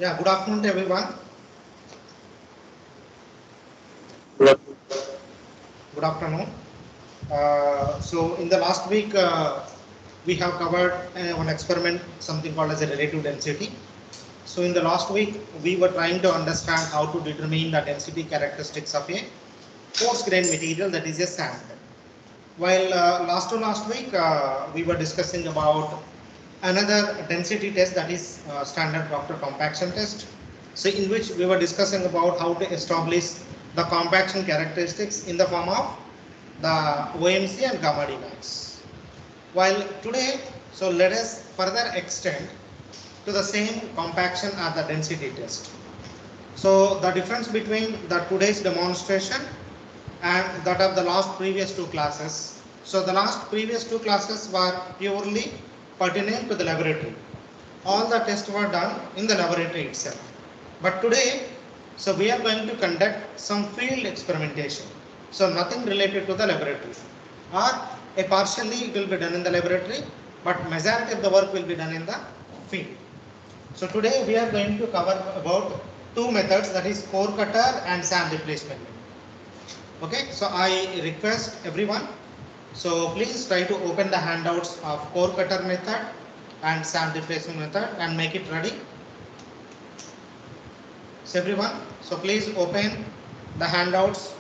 Yeah, good afternoon to everyone. Good afternoon. So in the last week, we have covered one experiment, something called as a relative density. So in the last week, we were trying to understand how to determine the density characteristics of a coarse grain material, that is a sand. While last week, we were discussing about another density test, that is standard Proctor compaction test. So in which we were discussing about how to establish the compaction characteristics in the form of the OMC and gamma D max. While today, so let us further extend to the same compaction as the density test. So the difference between the today's demonstration and that of the last previous two classes. So the last previous two classes were purely pertinent to the laboratory. All the tests were done in the laboratory itself. But today, so we are going to conduct some field experimentation. So nothing related to the laboratory. Or a partially it will be done in the laboratory, but majority of the work will be done in the field. So today we are going to cover about two methods, that is core cutter and sand replacement. Okay, so I request everyone, so please try to open the handouts of core cutter method and sand replacement method and make it ready. So everyone, so please open the handouts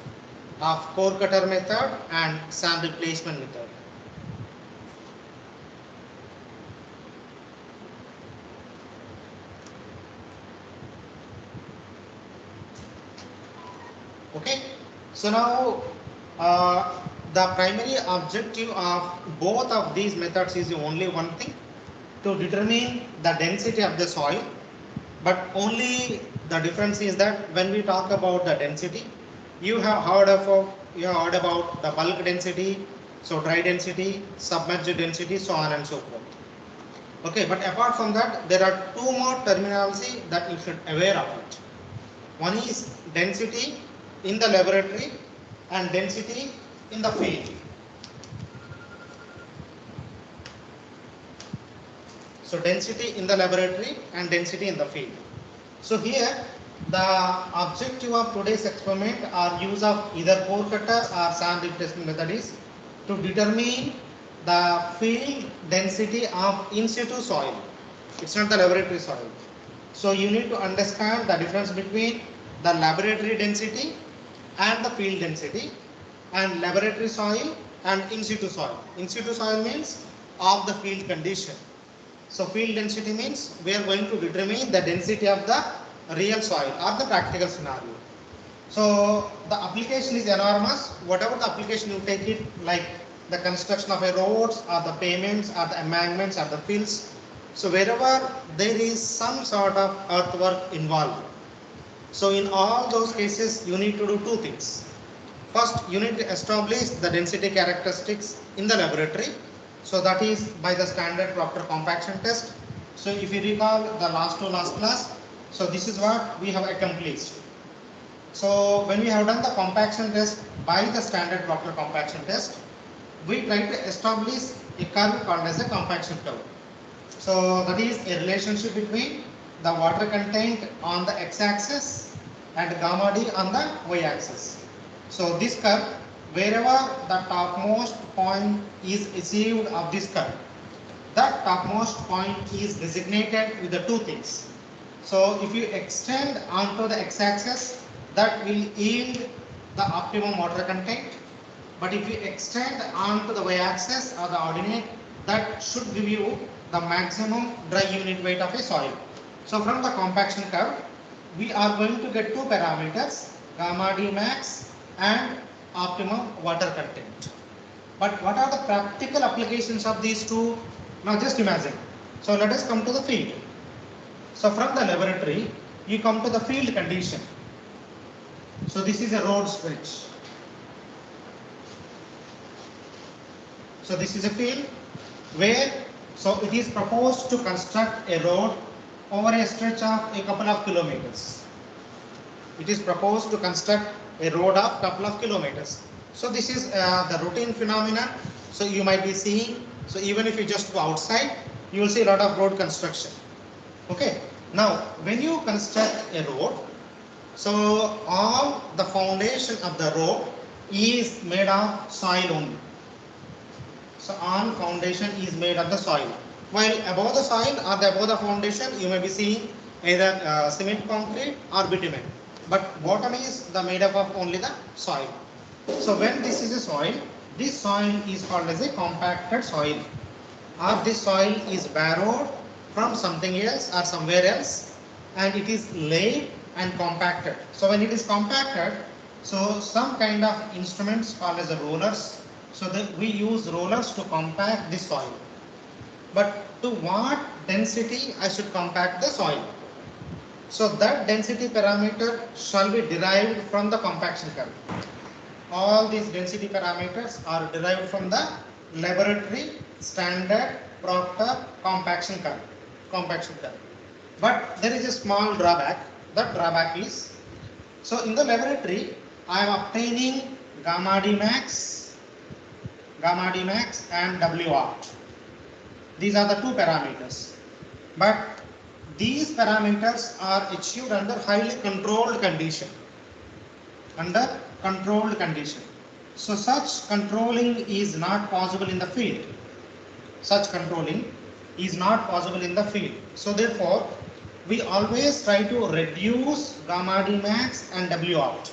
of core cutter method and sand replacement method. Okay, so now the primary objective of both of these methods is only one thing, to determine the density of the soil. But only the difference is that when we talk about the density, you have heard about the bulk density, so dry density, submerged density, so on and so forth. Okay, but apart from that, there are two more terminology that you should aware of it. One is density in the laboratory and density in the field. So density in the laboratory and density in the field. So here the objective of today's experiment are use of either core cutter or sand replacement method is to determine the field density of in situ soil. It's not the laboratory soil. So you need to understand the difference between the laboratory density and the field density, and laboratory soil and in situ soil. In situ soil means of the field condition. So field density means we are going to determine the density of the real soil or the practical scenario. So the application is enormous. Whatever the application you take it, like the construction of a roads or the pavements or the embankments or the fields. So wherever there is some sort of earthwork involved. So in all those cases, you need to do two things. First, you need to establish the density characteristics in the laboratory. So that is by the standard Proctor compaction test. So if you recall the last class, so this is what we have accomplished. So when we have done the compaction test by the standard Proctor compaction test, we try to establish a curve called as a compaction curve. So that is a relationship between the water content on the x-axis and gamma D on the y-axis. So this curve, wherever the topmost point is achieved of this curve, that topmost point is designated with the two things. So if you extend onto the x-axis, that will yield the optimum water content. But if you extend onto the y-axis or the ordinate, that should give you the maximum dry unit weight of a soil. So from the compaction curve, we are going to get two parameters, gamma D max and optimum water content. But what are the practical applications of these two? Now just imagine. So let us come to the field. So from the laboratory, you come to the field condition. So this is a road stretch. So this is a field where, so it is proposed to construct a road over a stretch of a couple of kilometers. It is proposed to construct a road of couple of kilometers. So this is the routine phenomenon. So you might be seeing, so even if you just go outside, you will see a lot of road construction. Okay. Now, when you construct a road, so all the foundation of the road is made of soil only. So all foundation is made of the soil. While above the soil or the above the foundation, you may be seeing either cement concrete or bitumen. But bottom is the made up of only the soil. So when this is a soil, this soil is called as a compacted soil, or this soil is borrowed from something else or somewhere else, and it is laid and compacted. So when it is compacted, so some kind of instruments called as the rollers, so that we use rollers to compact the soil. But to what density I should compact the soil? So that density parameter shall be derived from the compaction curve. All these density parameters are derived from the laboratory standard Proctor compaction curve. But there is a small drawback. That drawback is, so in the laboratory I am obtaining gamma D max and WR. These are the two parameters. But these parameters are achieved under highly controlled condition. So such controlling is not possible in the field. So therefore, we always try to reduce gamma D max and W out.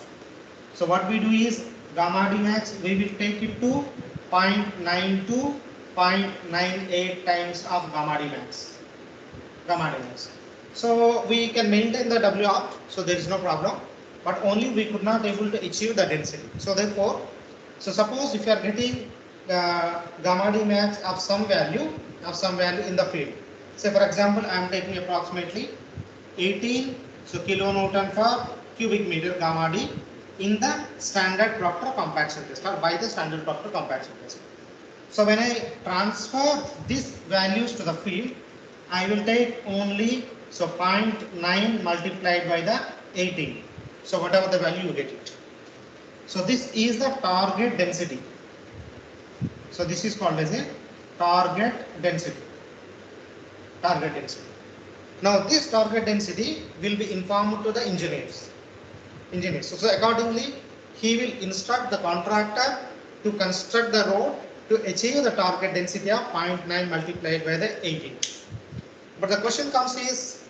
So what we do is, gamma D max we will take it to 0.9 to 0.98 times of gamma D max. So we can maintain the W out, so there is no problem, but only we could not able to achieve the density. So therefore, so suppose if you are getting gamma D max of some value in the field. Say for example, I am taking approximately 18 kilonewton per cubic meter gamma D in the standard Proctor compaction test, or by the standard Proctor compaction test. So when I transfer these values to the field, I will take only 0.9 multiplied by the 18. So whatever the value you get it. So this is the target density. So this is called as a target density. Now this target density will be informed to the engineers. So accordingly, he will instruct the contractor to construct the road to achieve the target density of 0.9 multiplied by the 18. But the question comes is,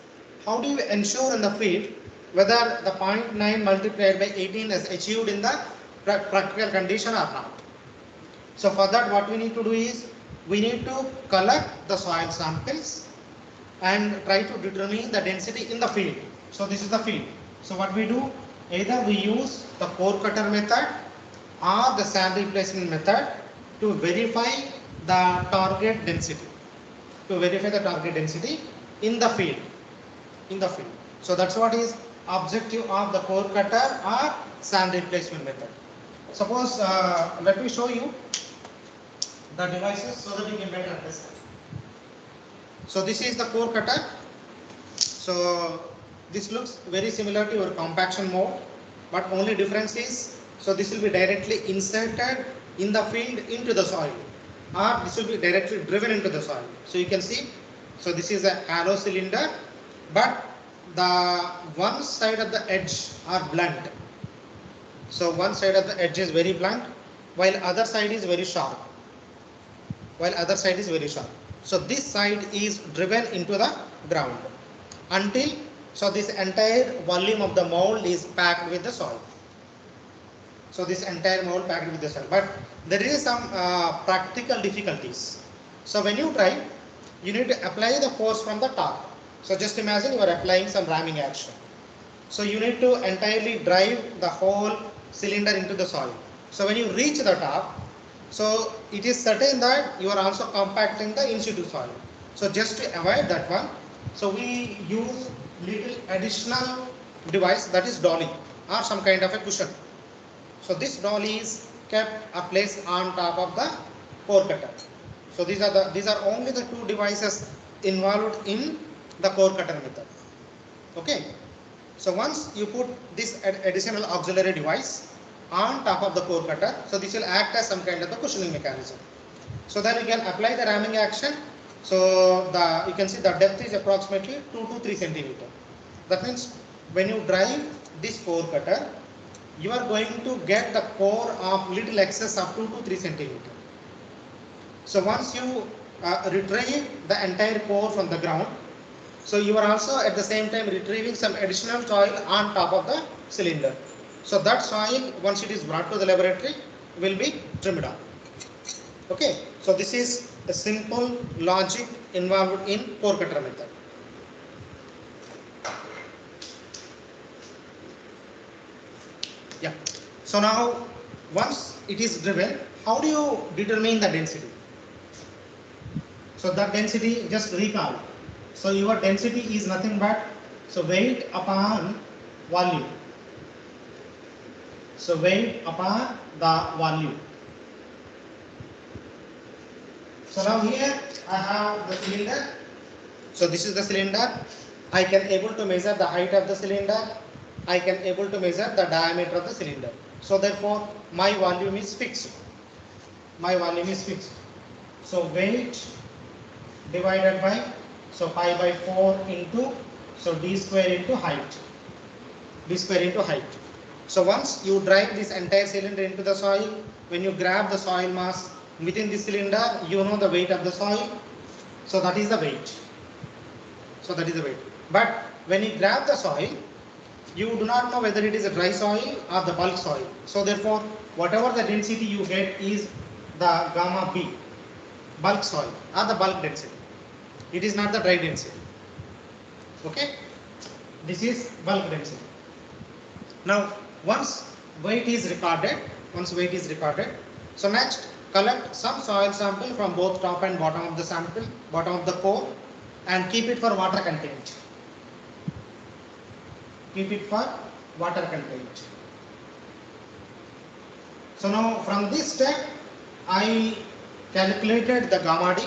how do you ensure in the field whether the 0.9 multiplied by 18 is achieved in the practical condition or not? So for that, what we need to do is, we need to collect the soil samples and try to determine the density in the field. So this is the field. So what we do, either we use the core cutter method or the sand replacement method to verify the target density. In the field. So that's what is objective of the core cutter or sand replacement method. Suppose, let me show you the devices so that you can better understand. So this is the core cutter. So this looks very similar to your compaction mode, but only difference is, so this will be directly inserted in the field into the soil, or this will be directly driven into the soil. So you can see, so this is a hollow cylinder, but the one side of the edge are blunt. So one side of the edge is very blunt, while other side is very sharp. So this side is driven into the ground until, so this entire volume of the mold is packed with the soil. But there is some practical difficulties. So when you try, you need to apply the force from the top. So just imagine you are applying some ramming action. So you need to entirely drive the whole cylinder into the soil. So when you reach the top, so it is certain that you are also compacting the in situ soil. So just to avoid that one, so we use little additional device, that is dolly or some kind of a cushion. So this dolly is kept a place on top of the core cutter. So these are only the two devices involved in the core cutter method. Okay. So once you put this additional auxiliary device on top of the core cutter, so this will act as some kind of a cushioning mechanism. So then you can apply the ramming action So you can see the depth is approximately 2 to 3 centimeter. That means when you drive this core cutter, you are going to get the core of little excess of 2 to 3 centimeter. So once you retrieve the entire core from the ground, so you are also at the same time retrieving some additional soil on top of the cylinder. So that soil, once it is brought to the laboratory, will be trimmed off. Okay, so this is a simple logic involved in core cutter method. Yeah. So now, once it is driven, how do you determine the density? So that density, just recall. So your density is nothing but weight upon volume. So weight upon the volume. So now here I have the cylinder. So this is the cylinder. I can able to measure the height of the cylinder. I can able to measure the diameter of the cylinder. So therefore my volume is fixed. My volume is fixed. So weight divided by pi by 4 into d square into height. D square into height. So once you drive this entire cylinder into the soil, when you grab the soil mass within the cylinder, you know the weight of the soil. So that is the weight. So that is the weight. But when you grab the soil, you do not know whether it is a dry soil or the bulk soil. So therefore, whatever the density you get is the gamma B, bulk soil or the bulk density. It is not the dry density. Okay? This is bulk density. Now, once weight is recorded, so next collect some soil sample from both top and bottom of the sample, bottom of the core, and keep it for water content. Keep it for water content. So now from this step, I calculated the gamma D.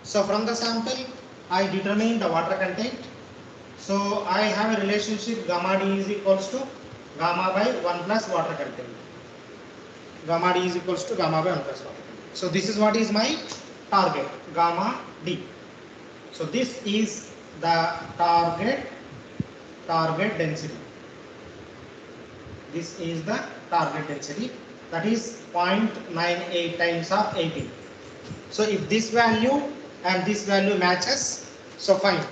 So from the sample, I determined the water content. So I have a relationship gamma D is equals to gamma by 1 plus water content. Gamma D is equals to gamma by 1 plus water content. So this is what is my target, gamma D. So this is the target density. This is the target density, that is 0.98 times of 80. So if this value and this value matches, so fine.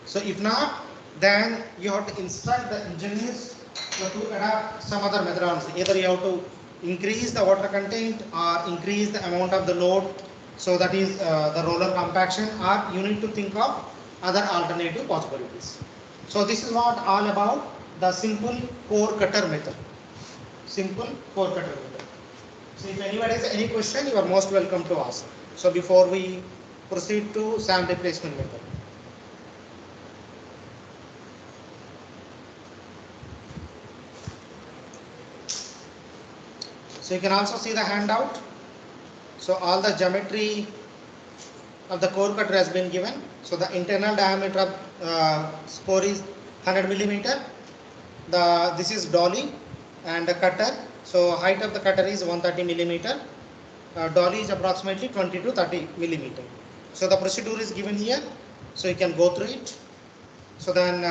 So if not, then you have to instruct the engineers to adopt some other methodology. Either you have to increase the water content or increase the amount of the load, so that is the roller compaction, or you need to think of other alternative possibilities. So this is what all about the simple core cutter method. Simple core cutter method. So if anybody has any question, you are most welcome to ask. So before we proceed to sand replacement method. So you can also see the handout. So all the geometry of the core cutter has been given. So the internal diameter of core is 100 millimeter. This is dolly and the cutter. So height of the cutter is 130 millimeter. Dolly is approximately 20 to 30 millimeter. So the procedure is given here. So you can go through it. So then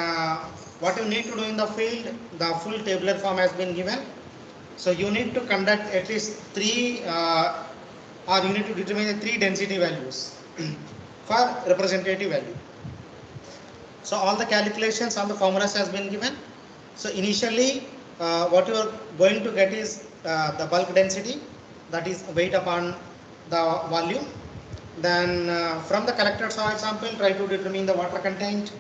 what you need to do in the field, the full tabular form has been given. So you need to conduct at least 3 or you need to determine the 3 density values for representative value. So all the calculations, all the formulas has been given. So initially what you are going to get is the bulk density, that is weight upon the volume. Then from the collected soil sample, try to determine the water content.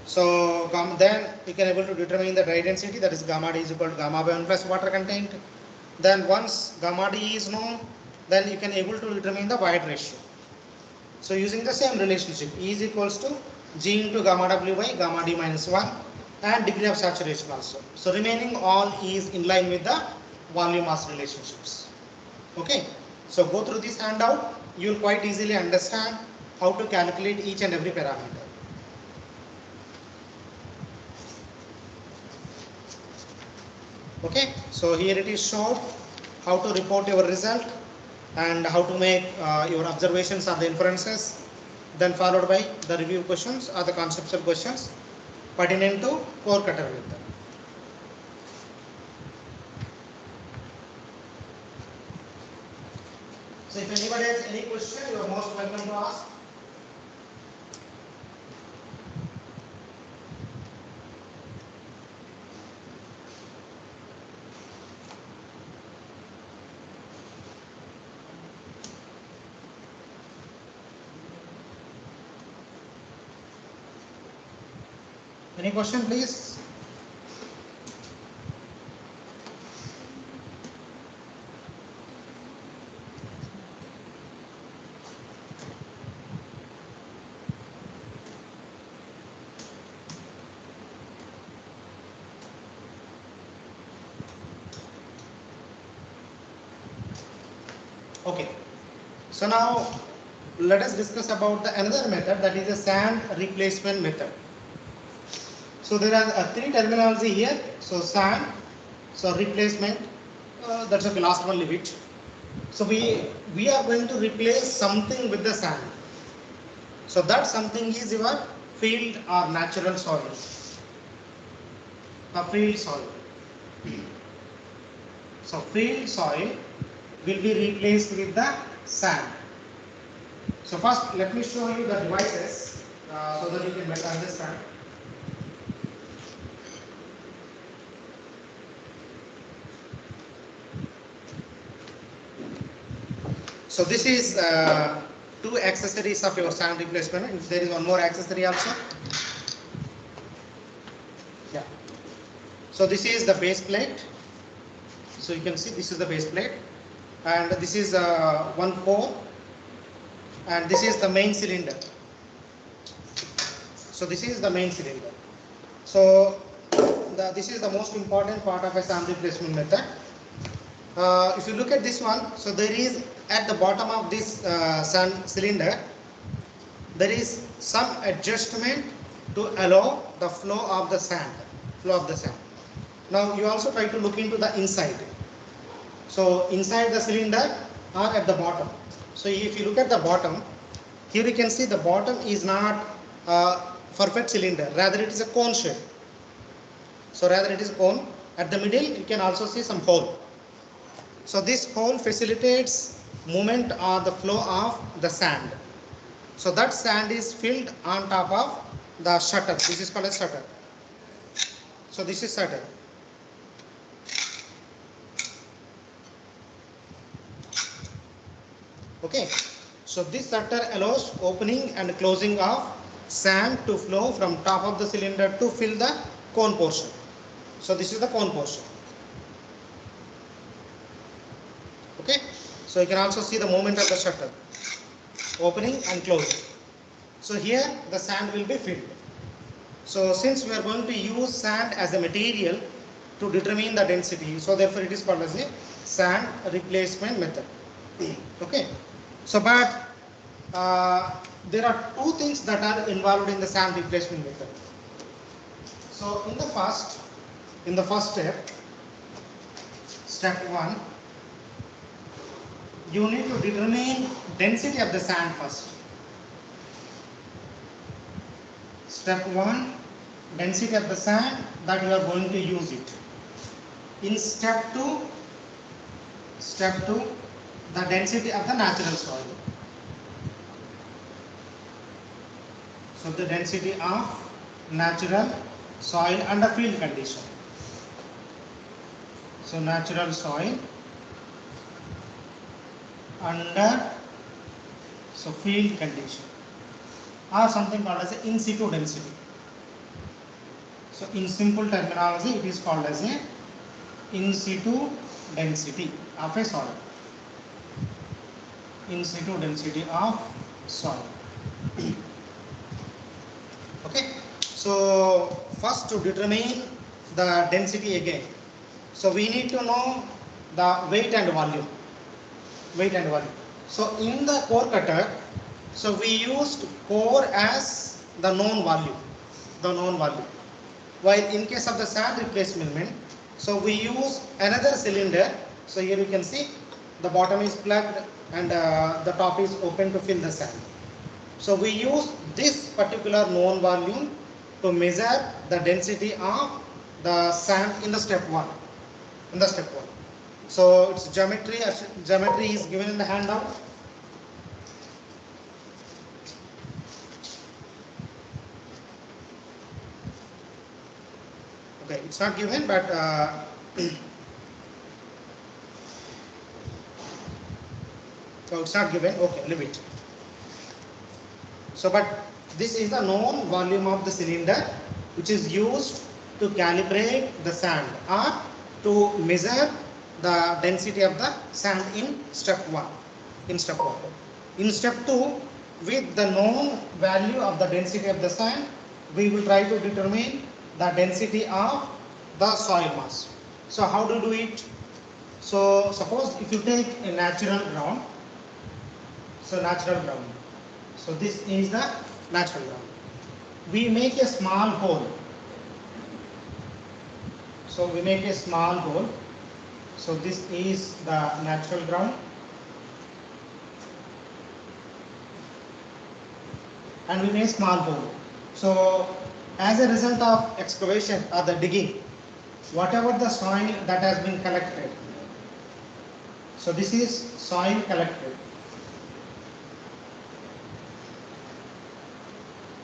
So then you can able to determine the dry density, that is gamma D is equal to gamma by 1 plus water content. Then once gamma D is known, then you can able to determine the void ratio. So using the same relationship, E is equals to G into gamma W by gamma D minus 1 and degree of saturation also. So remaining all is in line with the volume mass relationships. Okay, so go through this handout, you will quite easily understand how to calculate each and every parameter. Okay, so here it is shown how to report your result. and how to make your observations or the inferences, then followed by the review questions or the conceptual questions pertinent to core cutter method. So if anybody has any question, you are most welcome to ask. Any question, please? Okay. So now let us discuss about the another method, that is a sand replacement method. So there are three terminology here. So sand, so replacement, that's okay, last one leave it. So we are going to replace something with the sand. So that something is your field or natural soil. A field soil. So field soil will be replaced with the sand. So first let me show you the devices so that you can better understand. So this is two accessories of your sand replacement. If there is one more accessory also. Yeah. So this is the base plate. So you can see this is the base plate, and this is one core, and this is the main cylinder. So this is the main cylinder. So this is the most important part of a sand replacement method. If you look at this one, so there is at the bottom of this sand cylinder, there is some adjustment to allow the flow of the sand. Now you also try to look into the inside. So inside the cylinder or at the bottom. So if you look at the bottom, here you can see the bottom is not a perfect cylinder, rather it is a cone shape. So rather it is a cone. At the middle you can also see some hole. So this hole facilitates movement or the flow of the sand. So that sand is filled on top of the shutter. This is called a shutter. So this is shutter. Okay. So this shutter allows opening and closing of sand to flow from top of the cylinder to fill the cone portion. So this is the cone portion. Okay. So you can also see the movement of the shutter, opening and closing. So here the sand will be filled. So since we are going to use sand as a material to determine the density, so therefore it is called as a sand replacement method. Okay. So but there are two things that are involved in the sand replacement method. So in the first step 1, you need to determine density of the sand first. Step 1, density of the sand that you are going to use it. In step 2, the density of the natural soil. So the density of natural soil under field condition. So natural soil under field condition, or something called as in situ density. So in simple terminology, it is called as a in situ density of a soil. In situ density of soil. Okay. So first to determine the density again. So we need to know the weight and volume. So in the core cutter, so we used core as the known value. While in case of the sand replacement, so we use another cylinder. So here you can see the bottom is plugged and the top is open to fill the sand. So we use this particular known volume to measure the density of the sand in the step 1. So its geometry is given in the handout. Okay, it's not given, but so it's not given. Okay, leave it. So, but this is the known volume of the cylinder, which is used to calibrate the sand or to measure the density of the sand in step 1. In step 2, with the known value of the density of the sand, we will try to determine the density of the soil mass. So how to do it? So suppose if you take a natural ground, so this is the natural ground. We make a small hole. So we make a small hole. So this is the natural ground. And we make a small hole. So as a result of excavation or the digging, whatever the soil that has been collected. So this is soil collected.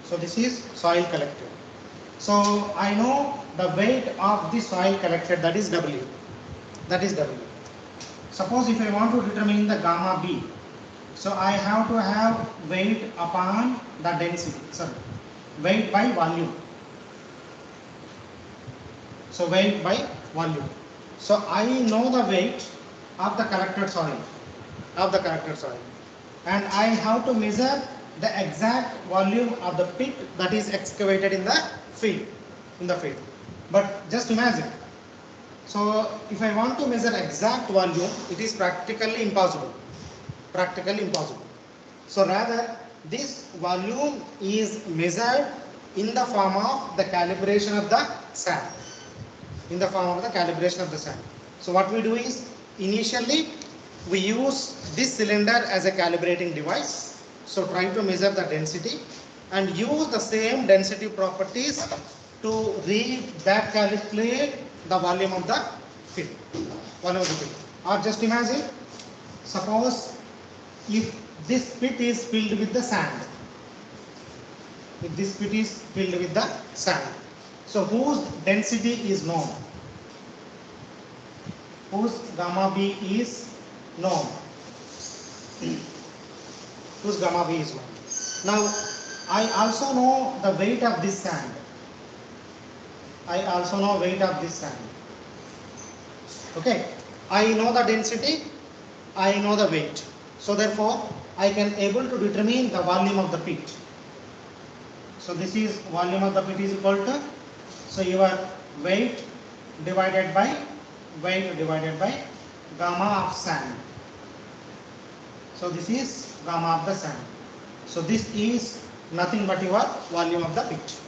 So this is soil collected. So I know the weight of the soil collected, that is W. Suppose if I want to determine the gamma B, so I have to have weight upon the density, weight by volume. So weight by volume. So I know the weight of the collected soil, and I have to measure the exact volume of the pit that is excavated in the field. But just imagine. So if I want to measure exact volume, it is practically impossible. So rather, this volume is measured in the form of the calibration of the sand. So what we do is, initially we use this cylinder as a calibrating device. So try to measure the density and use the same density properties to back calculate the volume of the field. Or just imagine, suppose if this pit is filled with the sand. So whose density is known? Whose gamma B is known? Now, I also know the weight of this sand. Okay. I know the density. I know the weight. So therefore, I can able to determine the volume of the pit. So this is volume of the pit is equal to, so your weight divided by gamma of sand. So this is gamma of the sand. So this is nothing but your volume of the pit.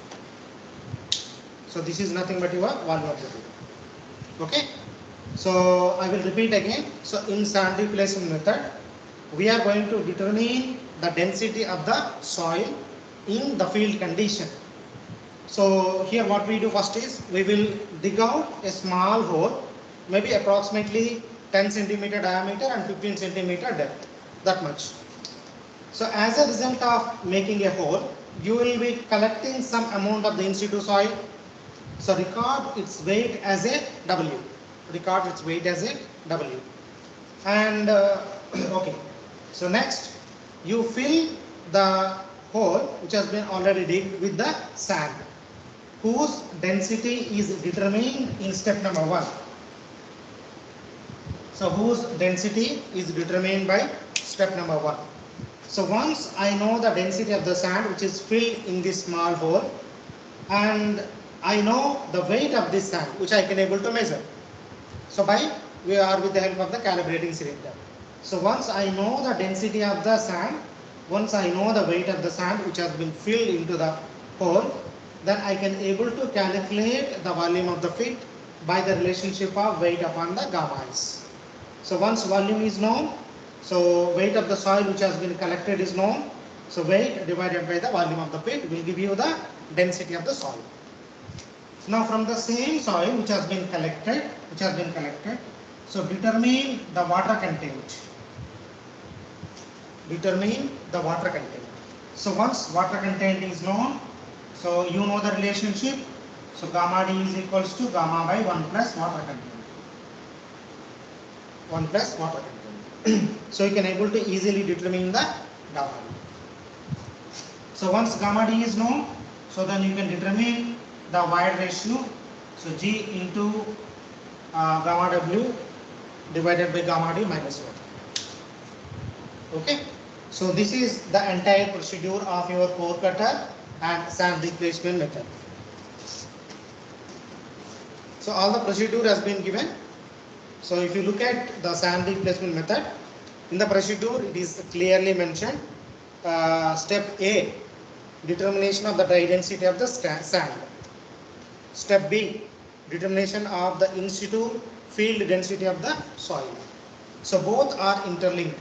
Okay. So I will repeat again. So in sand depletion method, we are going to determine the density of the soil in the field condition. So here what we do first is, we will dig out a small hole, maybe approximately 10 centimeter diameter and 15 centimeter depth, that much. So as a result of making a hole, you will be collecting some amount of the in situ soil. So record its weight as a W. And okay. So next, you fill the hole which has been already digged with the sand, whose density is determined in step number 1. So whose density is determined by step number 1. So once I know the density of the sand which is filled in this small hole, and I know the weight of this sand which I can able to measure. So we are with the help of the calibrating cylinder. So once I know the density of the sand, once I know the weight of the sand which has been filled into the hole, then I can able to calculate the volume of the pit by the relationship of weight upon the gamma s. So once volume is known, so weight of the soil which has been collected is known. So weight divided by the volume of the pit will give you the density of the soil. Now from the same soil which has been collected, so determine the water content. Determine the water content. So once water content is known, so you know the relationship. So gamma D is equals to gamma by 1 plus water content. 1 plus water content. So you can able to easily determine the gamma D. So once gamma D is known, so then you can determine the void ratio. So G into gamma W divided by gamma D minus 1. Okay. So this is the entire procedure of your core cutter and sand replacement method. So all the procedure has been given. So if you look at the sand replacement method, in the procedure it is clearly mentioned. Step A, determination of the dry density of the sand. Step B, determination of the in situ field density of the soil. So both are interlinked.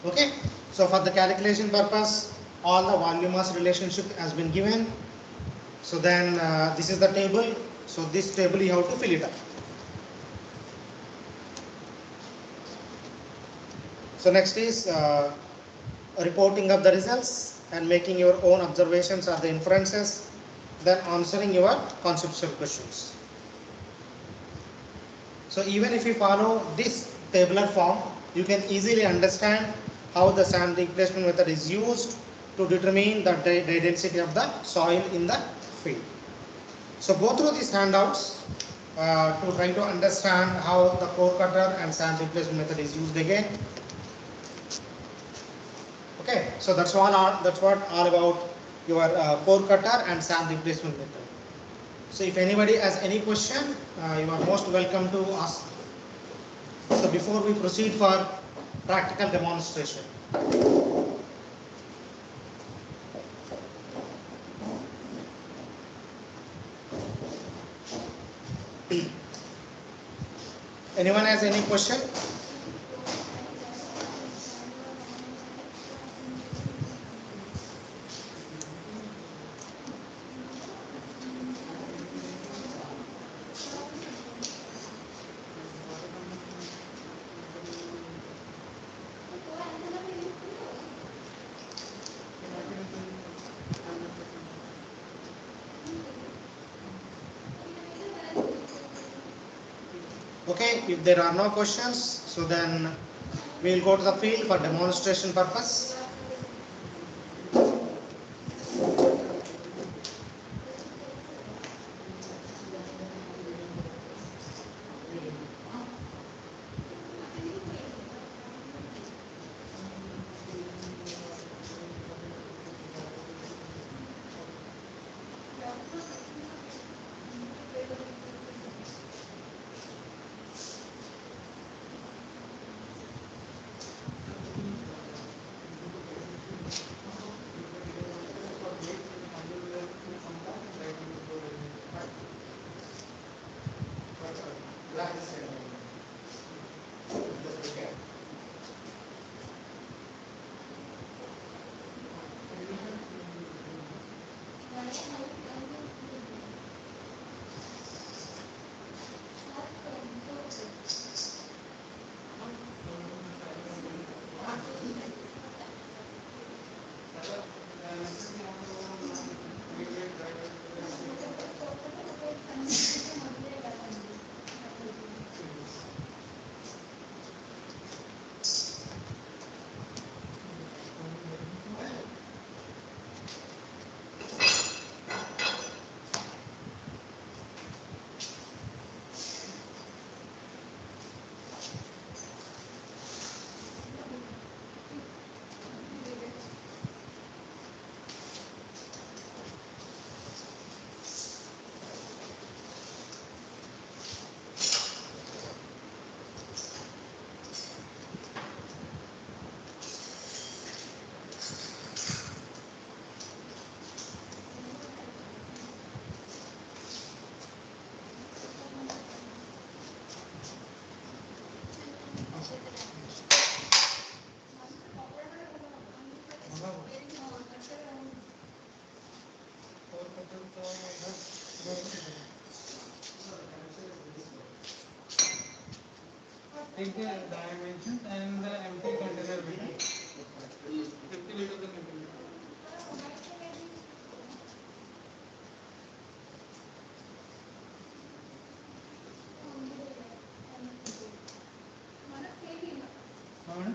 Okay. So for the calculation purpose, all the volume mass relationship has been given. So then this is the table. So this table you have to fill it up. So next is reporting of the results and making your own observations or the inferences, then answering your conceptual questions. So even if you follow this tabular form, you can easily understand how the sand replacement method is used to determine the density of the soil in the field. So go through these handouts to try to understand how the core cutter and sand replacement method is used again. Okay, so that's what all about your core cutter and sand replacement method. So if anybody has any question, you are most welcome to ask. So before we proceed for practical demonstration. Anyone has any question? Okay, if there are no questions, so then we will go to the field for demonstration purpose. take the dimensions and the empty container will be 50 liters of container. Madam?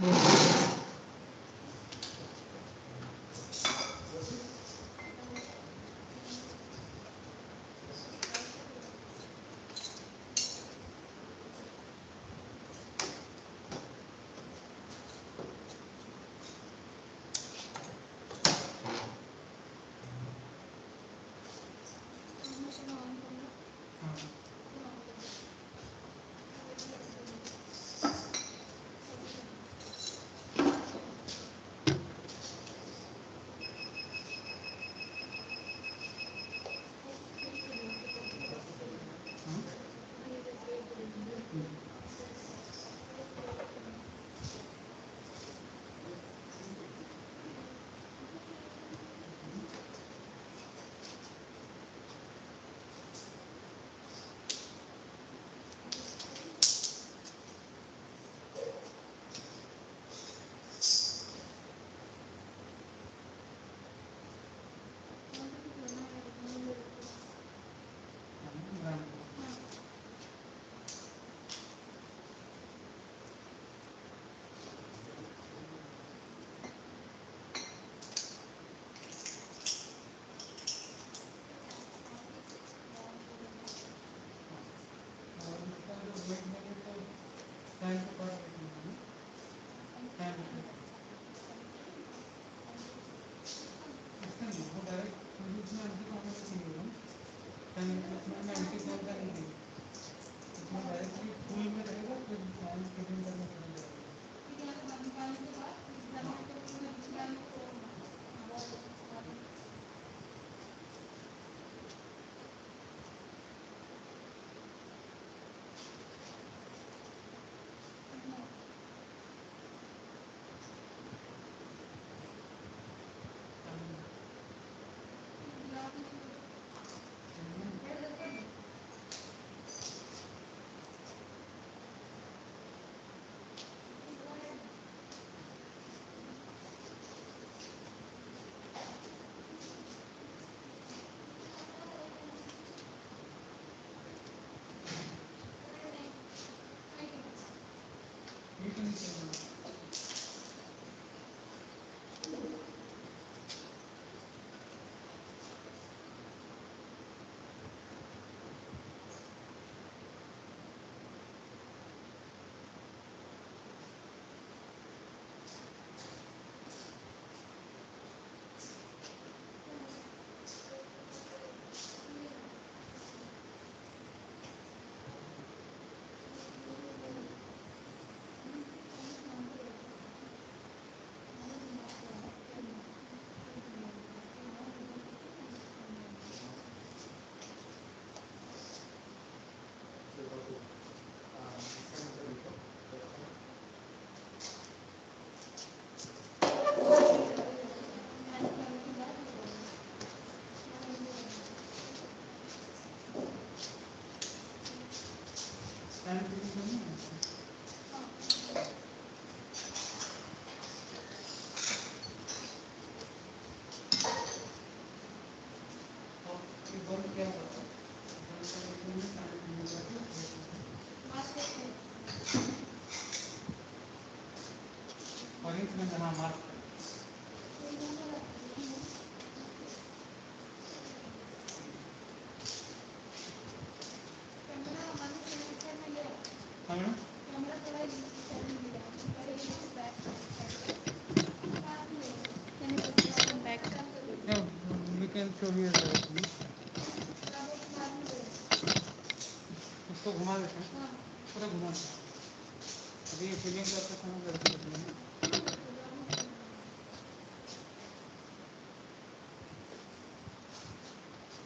Yeah, we can show here. इसको घुमा देते हैं, पूरा घुमा देते हैं। अभी ये फिलिंग करते समय गलती होती है ना।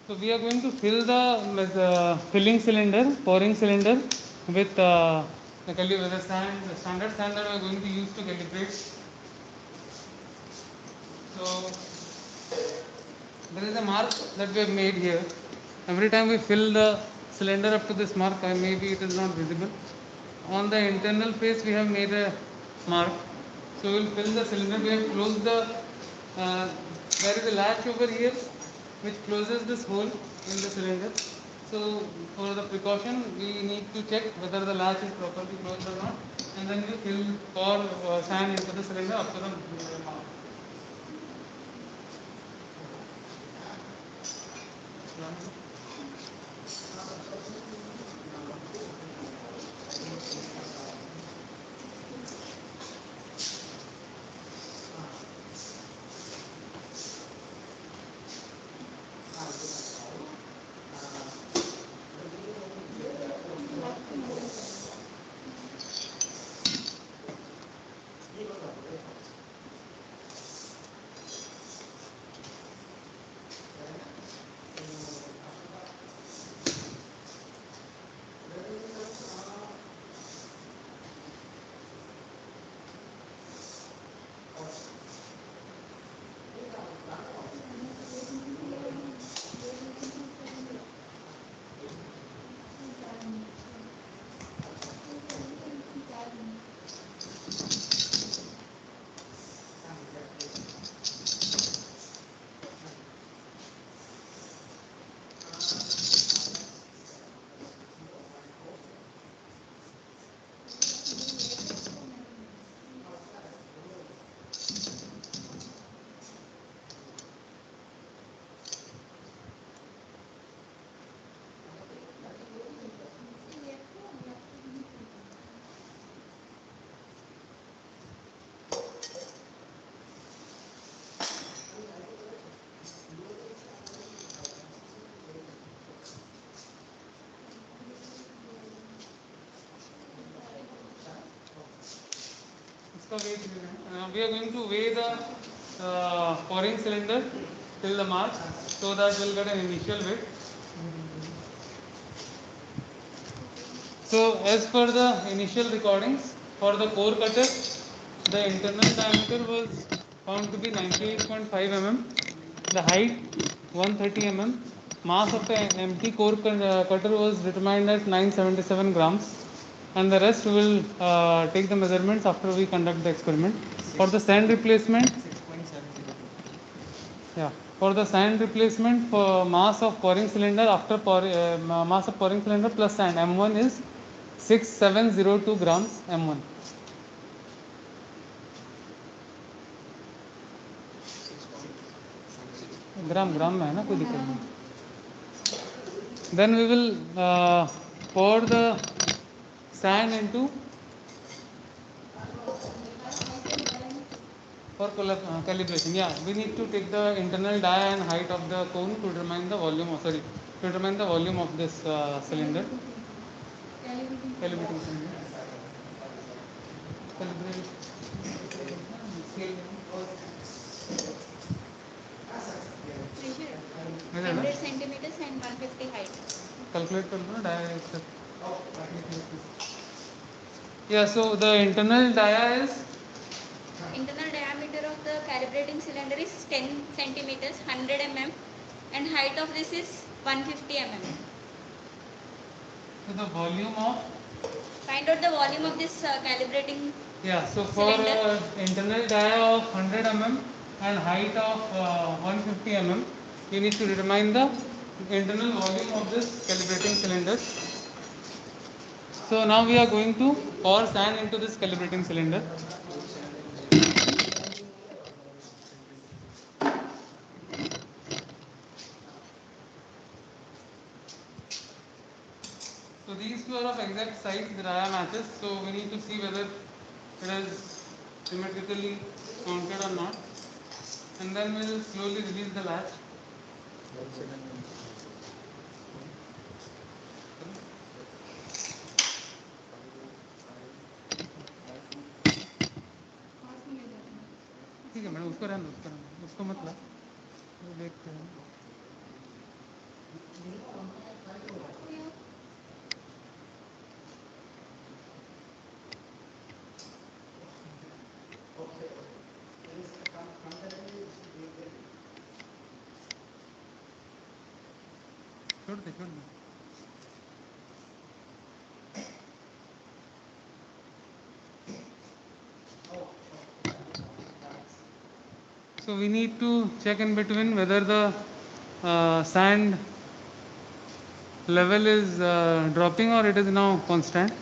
So we are going to fill the filling cylinder, pouring cylinder with the standard sand that we are going to use to calibrate. So there is a mark that we have made here. Every time we fill the cylinder up to this mark, maybe it is not visible. On the internal face we have made a mark. So we will fill the cylinder. We have closed there is a latch over here which closes this hole in the cylinder. So for the precaution we need to check whether the latch is properly closed or not. and then we fill pour sand into the cylinder up to the mark. We are going to weigh the pouring cylinder till the mark, so that we'll get an initial weight. So as per the initial recordings for the core cutter, the internal diameter was found to be 98.5 mm, the height 130 mm, mass of the empty core cutter was determined at 977 grams, and the rest we will take the measurements after we conduct the experiment. For the sand replacement, yeah, for the sand replacement, for mass of pouring cylinder after mass of pouring cylinder plus sand, M1 is 6702 grams M1. ग्राम में है ना, कोई दिक्कत नहीं. Then we will pour the sand into for calibration. Yeah, we need to take the internal dia and height of the cone to determine the volume of, sorry, to determine the volume of this cylinder. Calibrating cylinder. Calibrate. Measure 100 centimeters and 150 height. Calculate कर लो dia. Yeah, so the internal dia is Internal diameter of the calibrating cylinder is 10 centimeters, 100 mm, and height of this is 150 mm. so the volume of, Find out the volume of this calibrating. yeah, so for internal dia of 100 mm and height of 150 mm, you need to determine the internal volume of this calibrating cylinder. So now we are going to pour sand into this calibrating cylinder. So these two are of exact size, the dia matches, so we need to see whether it is symmetrically mounted or not, and then we will slowly release the latch. ठीक है madam, उसको रहने दो, उसको मत ला, वो देखते हैं. छोड़ दे. So we need to check in between whether the sand level is dropping or it is now constant.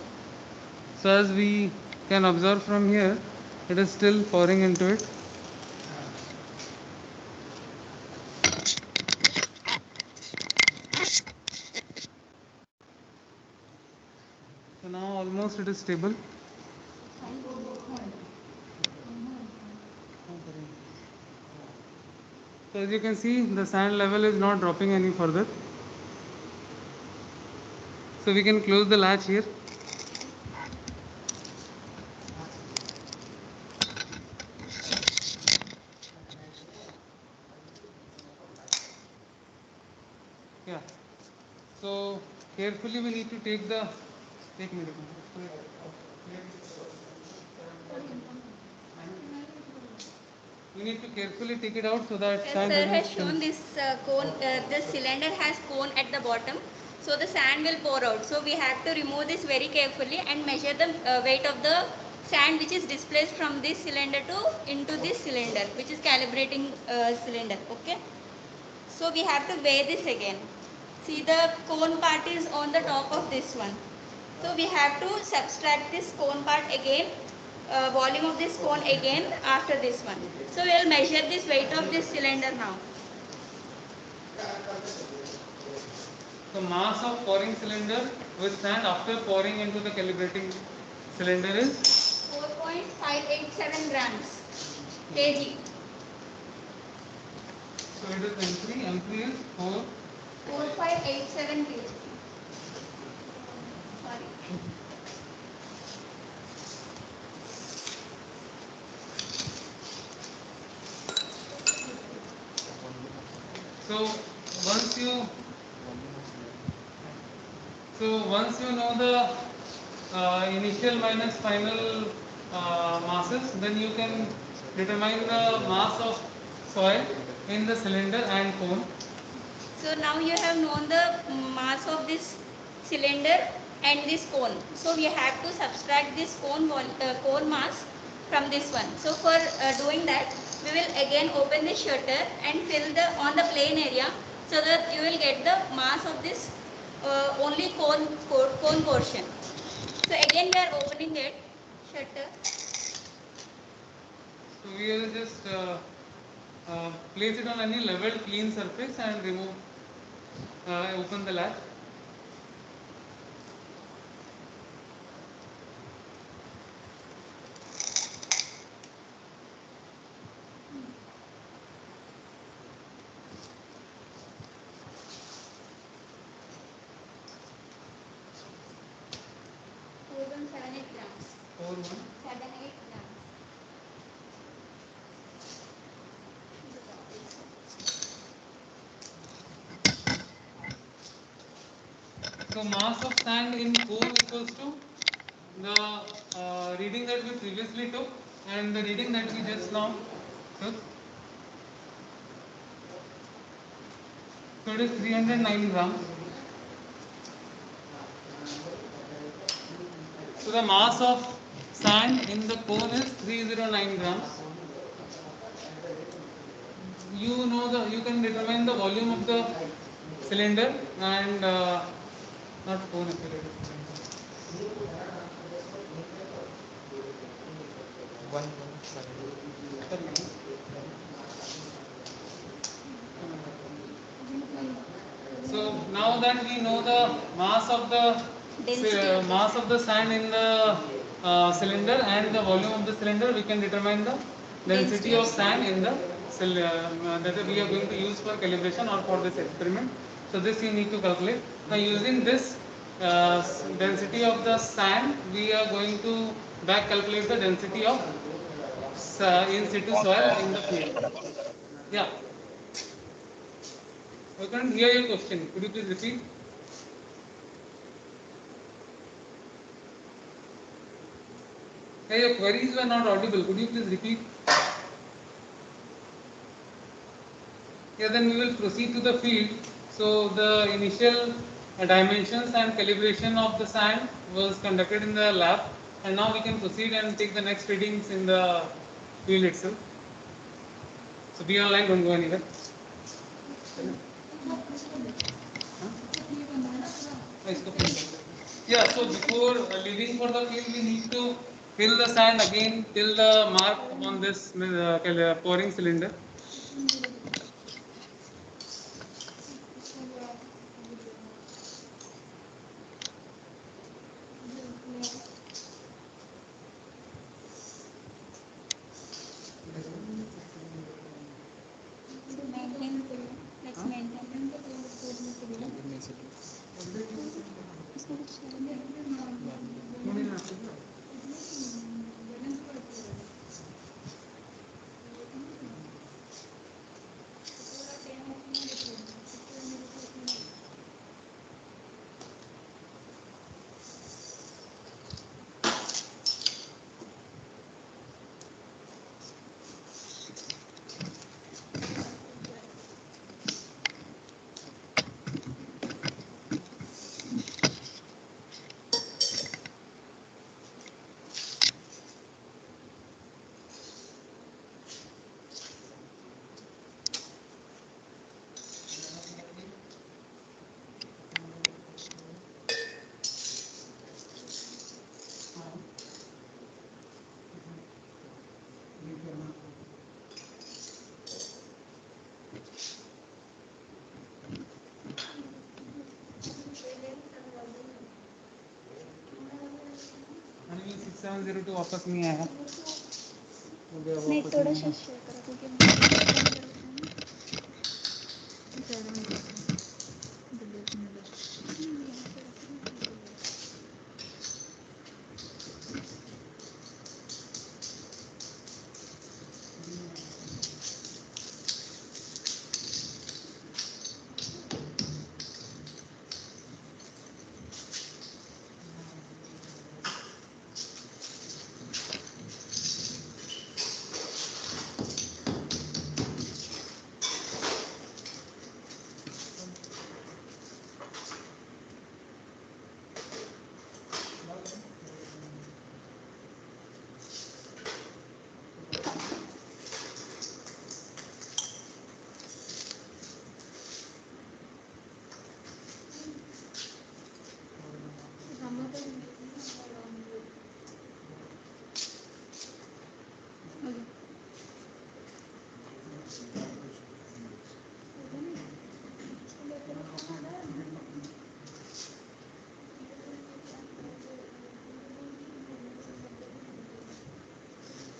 So as we can observe from here, it is still pouring into it. So now almost it is stable. So as you can see, the sand level is not dropping any further. So we can close the latch here. Yeah. So carefully we need to take the we need to carefully take it out so that Yes, sand sir has doesn't shown this cone, this cylinder has cone at the bottom, so the sand will pour out. So we have to remove this very carefully and measure the weight of the sand which is displaced from this cylinder to into this cylinder, which is calibrating cylinder. Okay. So we have to weigh this again. See, the cone part is on the top of this one. So we have to subtract this cone part again, volume of this cone again after this one. So we will measure this weight of this cylinder now. The mass of pouring cylinder with sand after pouring into the calibrating cylinder is 4.587 grams kg. so it is M3. M3 is 4587 kg. Sorry. So once you know the initial minus final masses, then you can determine the mass of soil in the cylinder and cone. So now you have known the mass of this cylinder and this cone. So we have to subtract this cone mass from this one. So for doing that, we will again open the shutter and fill the on the plain area, so that you will get the mass of this only cone portion. So again we are opening it shutter. So we will just place it on any level clean surface and remove open the latch. More than 7-8 grams. 4 1. 7-8 grams. So mass of sand in cone equals to the reading that we previously took and the reading that we just now took. So it is 309 grams. So the mass of sand in the cone is 309 grams. You can determine the volume of the cylinder and not cone actually. So now that we know the mass of the sand in the cylinder and the volume of the cylinder, we can determine the density of sand in the that we are going to use for calibration or for this experiment. So this you need to calculate. Now using this density of the sand, we are going to back calculate the density of in situ soil in the field. Yeah. I couldn't hear your question. Could you please repeat? Hey, your queries were not audible. Could you please repeat? Yeah, then we will proceed to the field. So the initial dimensions and calibration of the sand was conducted in the lab, and now we can proceed and take the next readings in the field itself. So be online, don't go anywhere. Yeah, so before leaving for the field, we need to Fill the sand again till the mark on this pouring cylinder. Maintain. Let's maintain. आणि 6702 वापस नहीं आया हो गया नहीं वापस थोड़ा नहीं सा आया। शेयर करो क्योंकि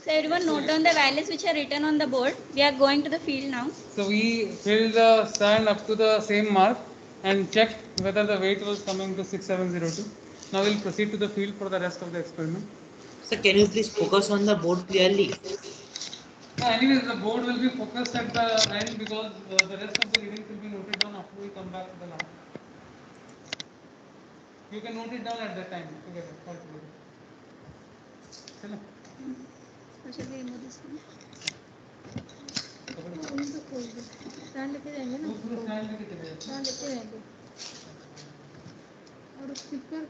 So everyone note down the values which are written on the board. We are going to the field now. So we filled the sand up to the same mark and checked whether the weight was coming to 6702. Now we'll proceed to the field for the rest of the experiment. Sir, can you please focus on the board clearly? Anyways, the board will be focused at the end because the rest of the readings will be noted down after we come back to the lab. You can note it down at that time together, all together. चलो Or shall we remove this one? Stand लेके जाएंगे ना वो पूरा stand लेके चले जाते हैं। स्टैंड लेके जाएंगे और स्पीकर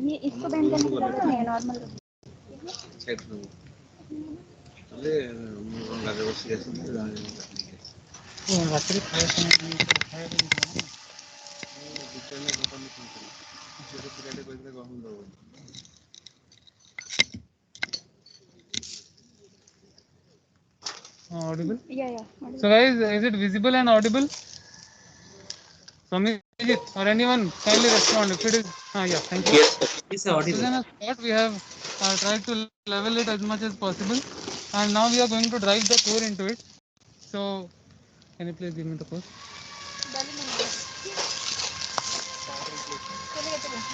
ये इसको बैंड करने की जरूरत नहीं है नॉर्मल Audible. या So guys, is it visible and audible? Samijit or anyone kindly respond if it is. Yeah, thank you. It's So audible. then a spot we have tried to level it as much as possible, and now we are going to drive the core into it. So can you please give me the core?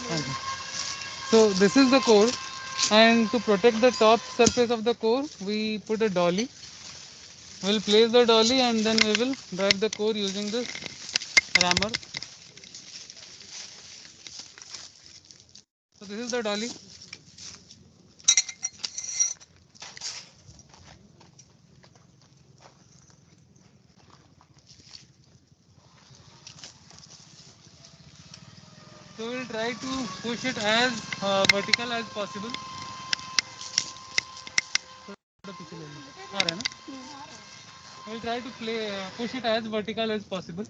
Thank you. So this is the core, and to protect the top surface of the core, we put a dolly. We'll place the dolly and then we will drive the core using this rammer. So this is the dolly. So we'll try to push it as vertical as possible. We'll try to push it as vertical as possible.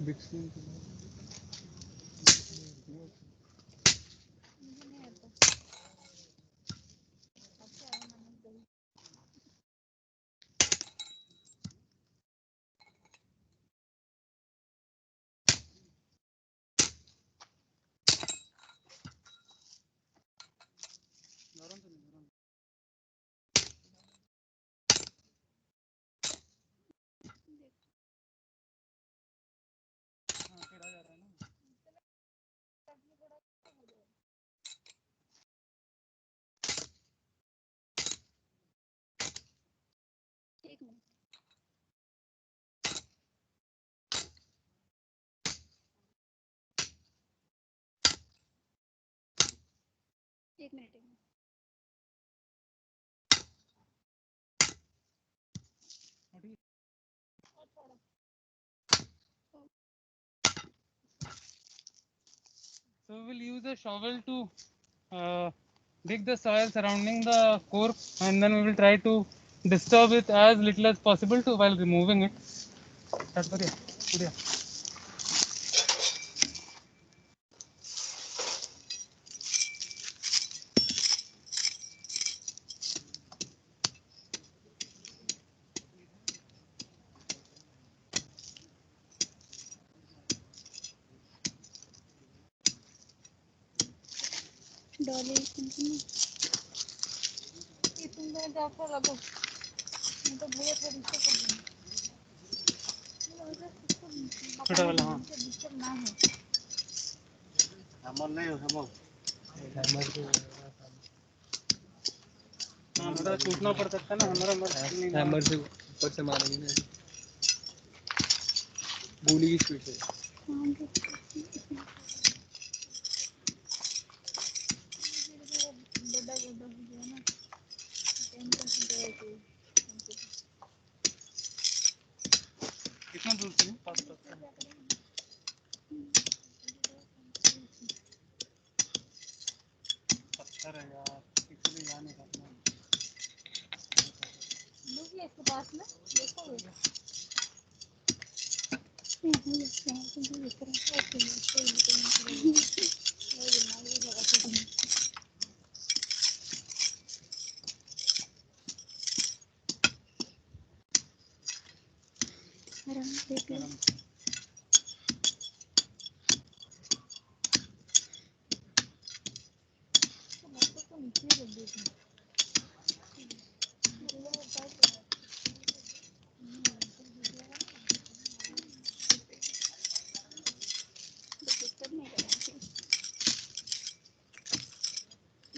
एक minute एक minute So we will use a shovel to dig the soil surrounding the core, and then we will try to disturb it as little as possible to while removing it. Start करिए, उड़िया. डॉली ये तुम जाकर लगो मैं तो भैया थोड़ी सी कर दूंगी छोटा वाला हाँ. दिक्कत ना हो हमर नहीं हमर हाँ हमारा टूटना पड़ सकता है ना हमारा हैमर से ऊपर से मारेंगे ना गोली की स्पीड से. बड़ा हो गया ना कितना दूर से पास पत्थर है यार इसलिए जा नहीं सकता. इसके पास में देखोगे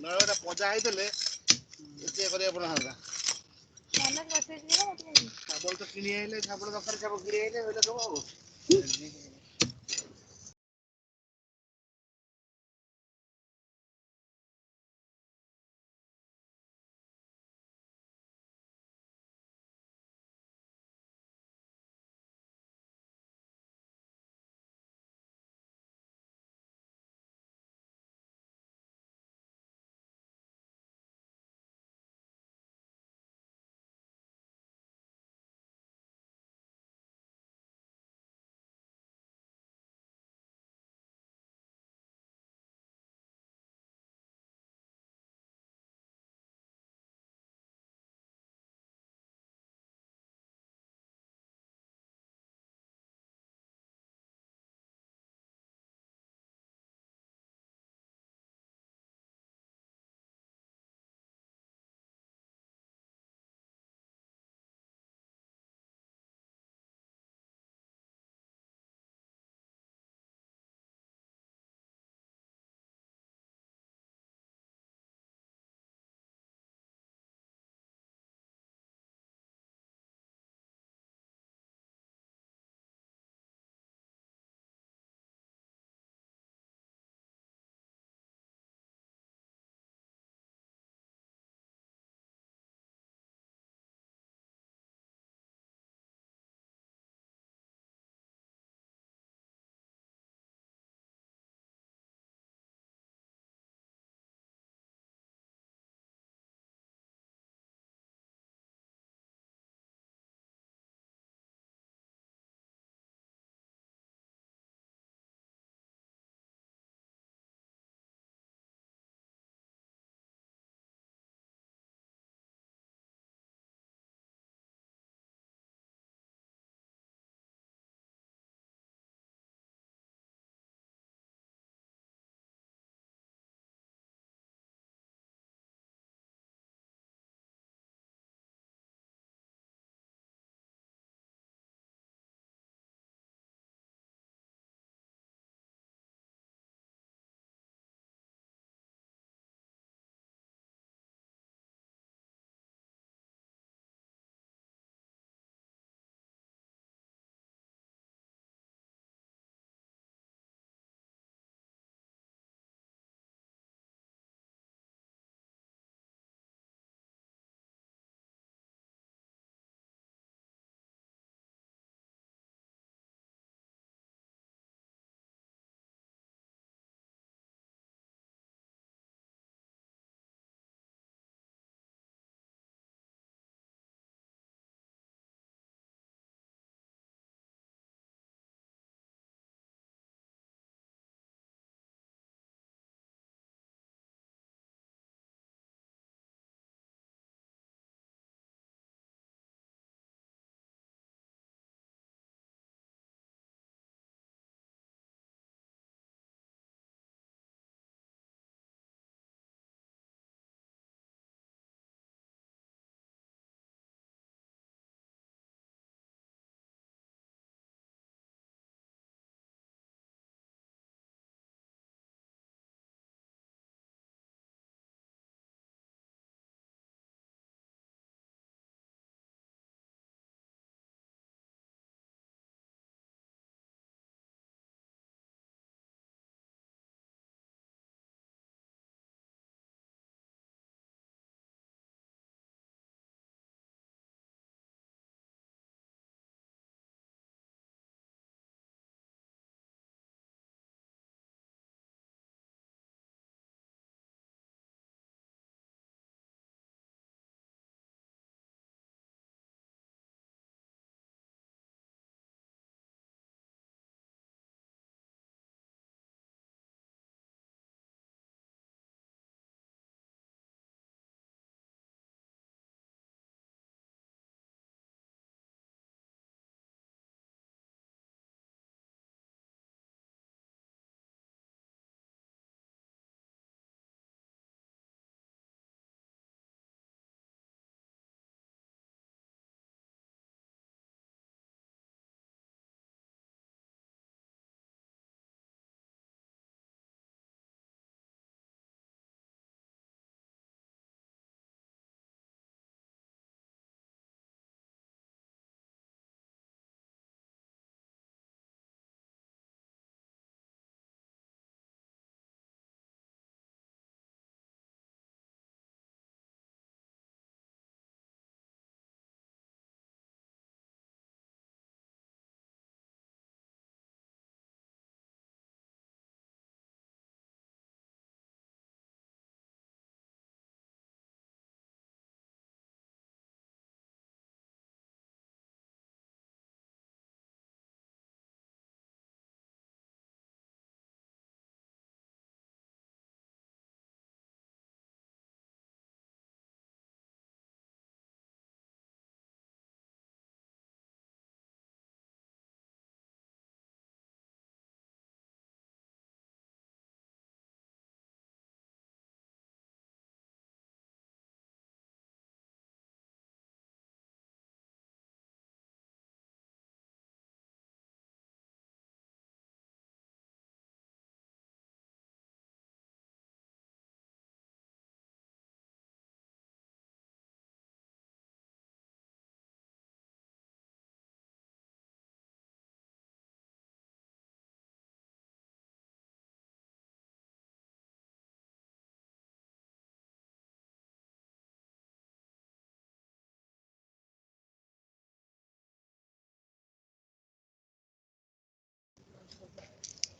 ନହେଲେ ପଜା ହେଇଥିଲେ ଏତେ କରିବା ପଡିନଥାନ୍ତା ଶାବଳ ତ କିଣି ଆଇଲେ ଶାବଳ ଦରକାର ଶାବଳ କିଣି ଆଇଲେ ହେଲେ ସବୁ ହବ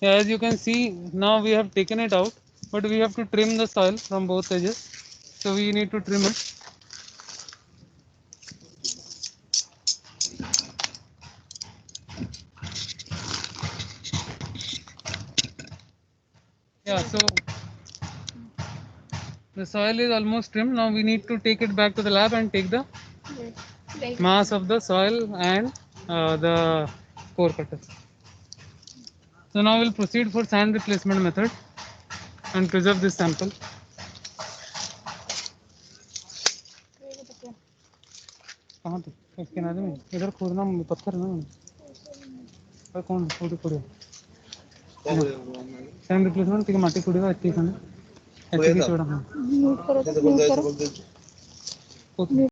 As you can see, now we have taken it out, but we have to trim the soil from both edges. So we need to trim it. Yeah, so the soil is almost trimmed. Now we need to take it back to the lab and take the Right. mass of the soil and the core cutter. So now we'll proceed for sand replacement method and preserve this sample. कहाँ पे इस किनारे में इधर खोदना पत्थर है ना और कौन खोद खोदे सैंड रिप्लेसमेंट ठीक माटी खोदेगा इतनी खंड ऐसे की चौड़ा हाँ म्यूट करो तो म्यूट करो खोद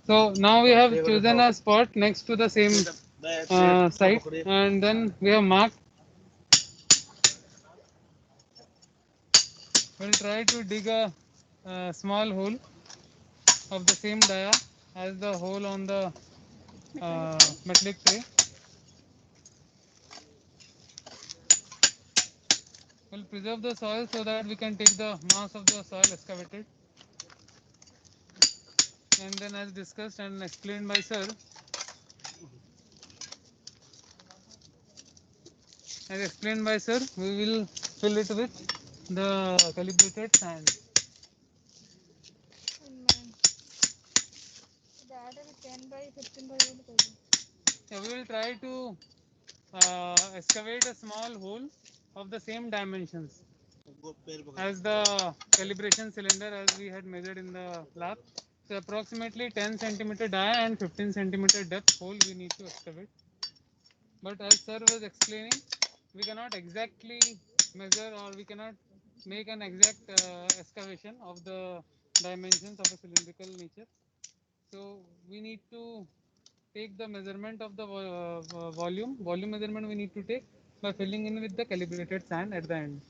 So now we have chosen a spot next to the same site and then we have marked. We'll try to dig a small hole of the same dia as the hole on the metallic tray. We'll preserve the soil so that we can take the mass of the soil excavated. And then as discussed and explained by sir, we will fill it with the calibrated sand. So we will try to excavate a small hole of the same dimensions as the calibration cylinder as we had measured in the lab. So approximately 10 centimeter dia and 15 centimeter depth hole we need to excavate. But as sir was explaining, we cannot exactly measure or we cannot make an exact excavation of the dimensions of a cylindrical nature. So we need to take the measurement of the volume measurement we need to take by filling in with the calibrated sand at the end.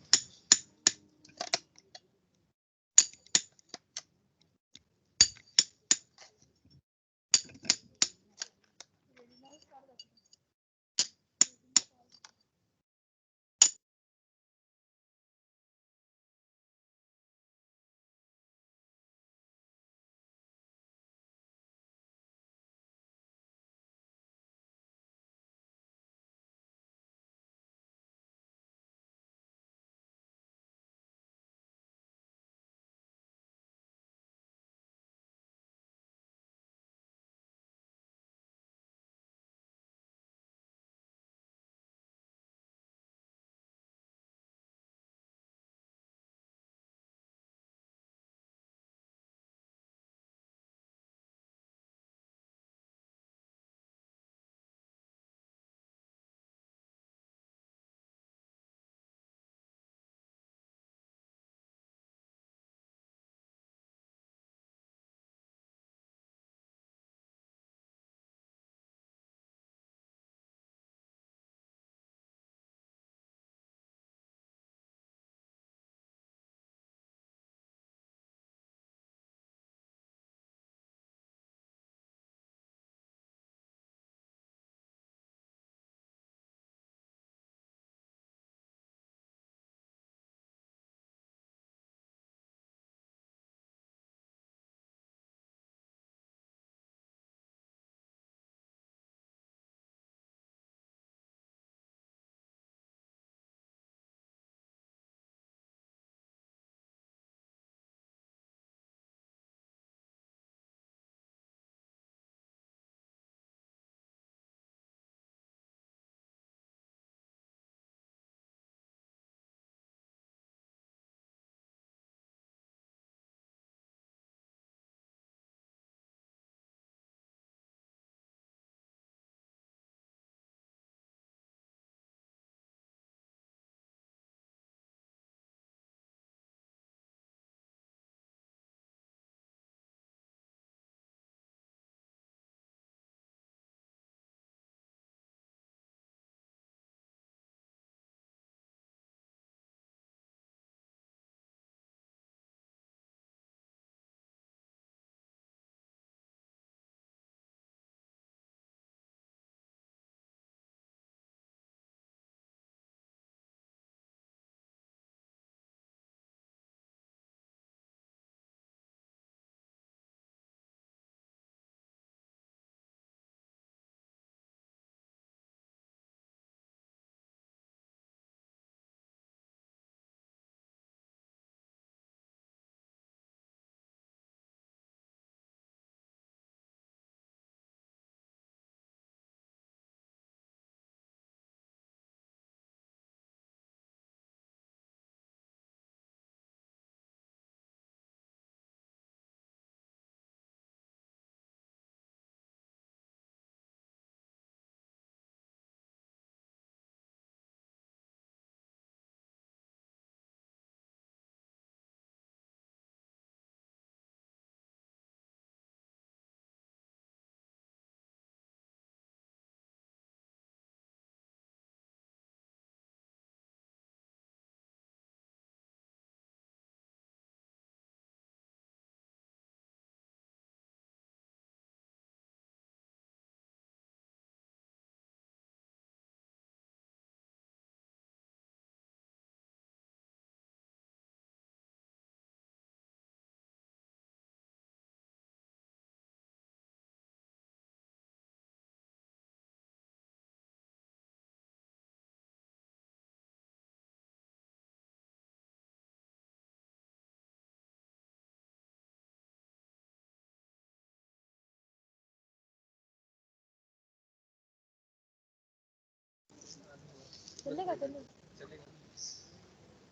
चलेगा चलेगा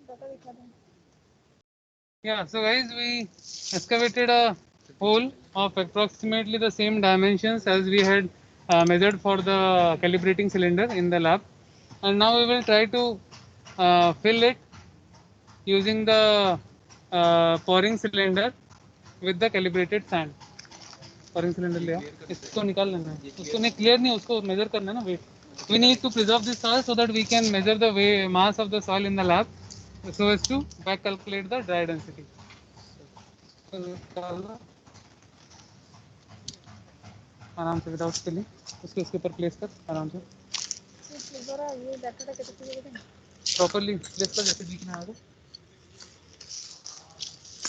data दिखा दें Yeah, so guys, we excavated a hole of approximately the same dimensions as we had measured for the calibrating cylinder in the lab, and now we will try to fill it using the pouring cylinder with the calibrated sand. Pouring cylinder लिया, इसको निकाल लेना है, उसको नहीं clear नहीं, उसको measure करना है ना weight. We need to preserve this soil so that we can measure the mass of the soil in the lab, so as to back calculate the dry density. आराम से विदाउट स्पिलिंग उसके उसके ऊपर place कर आराम से जरा ये डाटा कैसे चलेगा प्रॉपर्ली प्लेस कर जैसे बीच में आ गए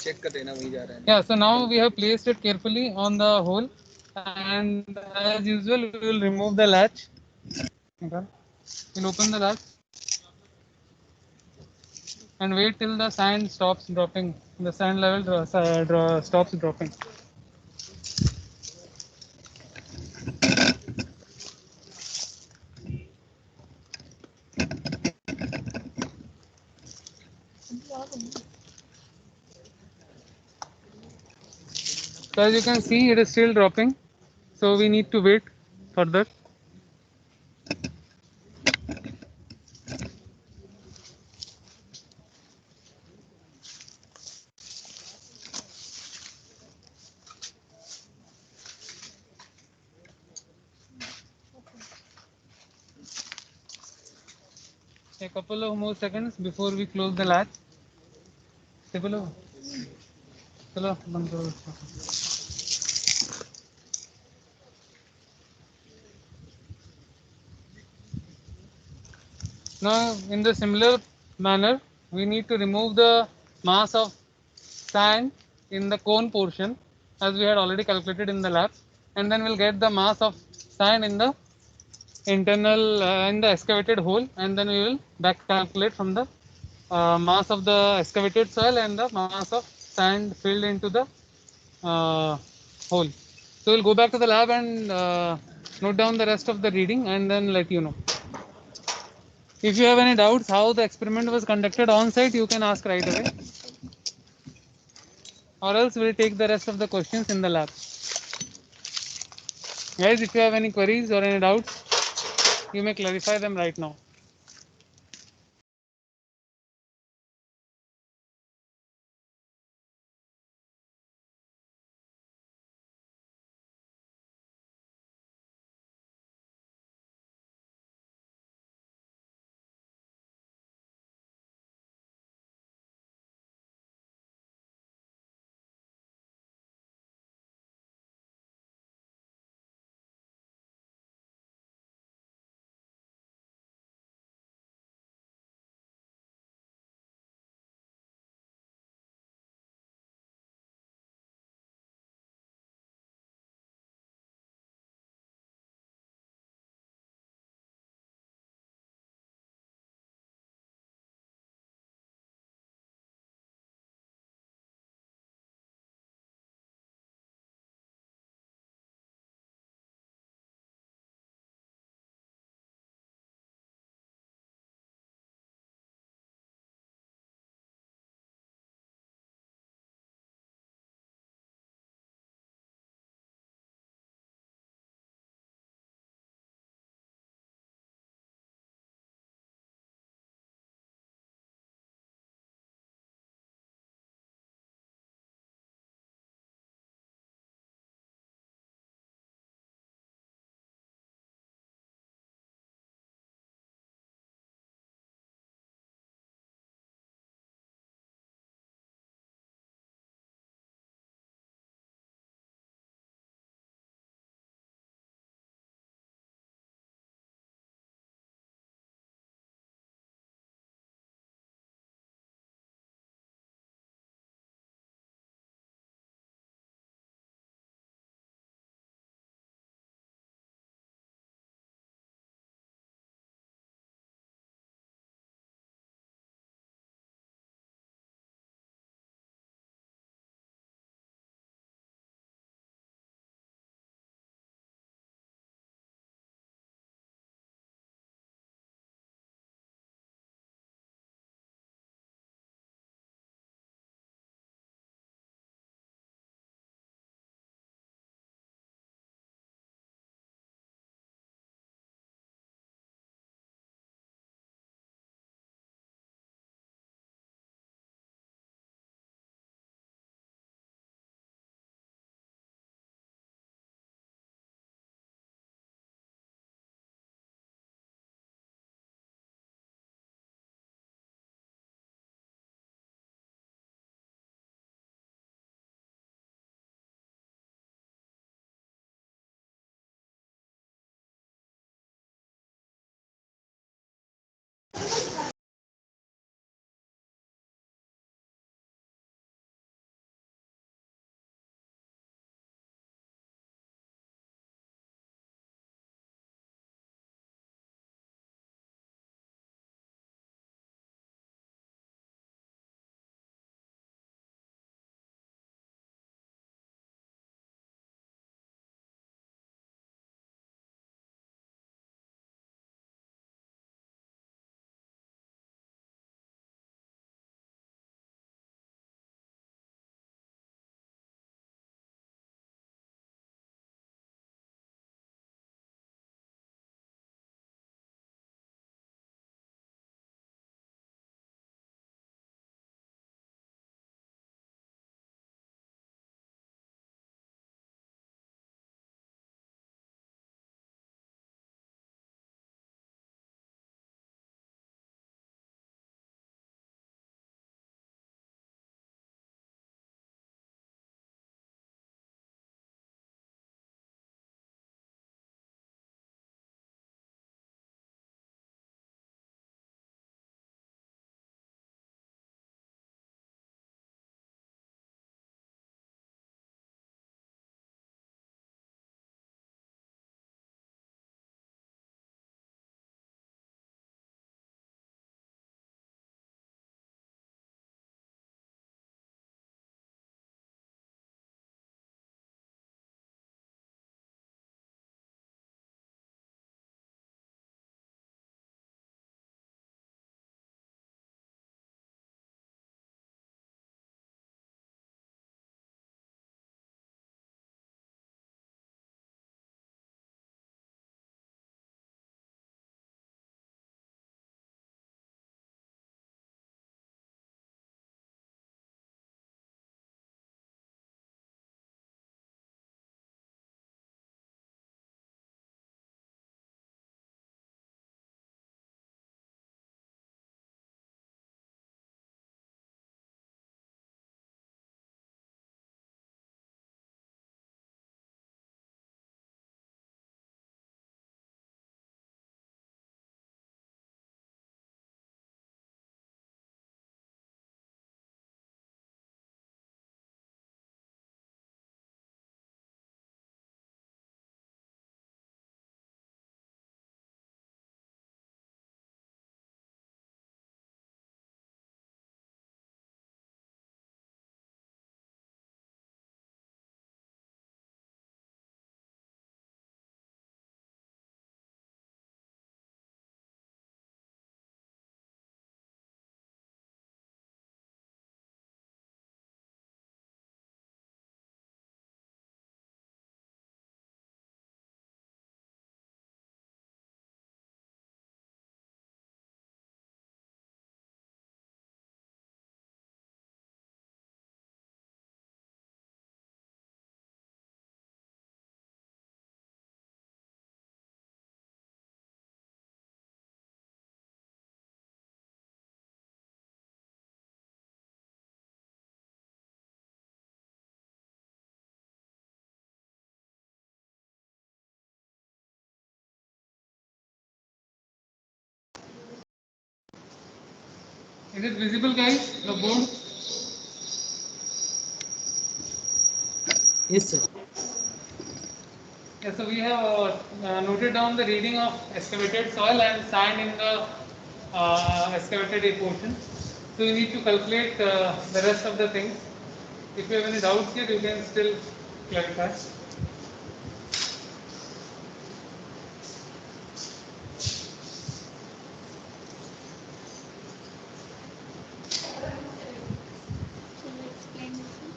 चेक कर देना वहीं जा रहा है yeah so now we have placed it carefully on the hole and as usual we will remove the latch we'll open the latch and wait till the sand stops dropping the sand level stops dropping so as you can see it is still dropping so we need to wait further a couple of more seconds before we close the latch stable हो चलो बंद करो इसको now in the similar manner we need to remove the mass of sand in the cone portion as we had already calculated in the lab and then we'll get the mass of sand in the internal in the excavated hole and then we will back calculate from the mass of the excavated soil and the mass of sand filled into the hole. So we'll go back to the lab and note down the rest of the reading and then let you know. If you have any doubts how the experiment was conducted on site, you can ask right away. Or else we'll take the rest of the questions in the lab. Guys, if you have any queries or any doubts, you may clarify them right now. Is it visible, guys? The board? Yes, sir. Yeah, so we have noted down the reading of excavated soil and sand in the excavated portion. So you need to calculate the rest of the things. If you have any doubts here, you can still clarify. Shall I explain this one?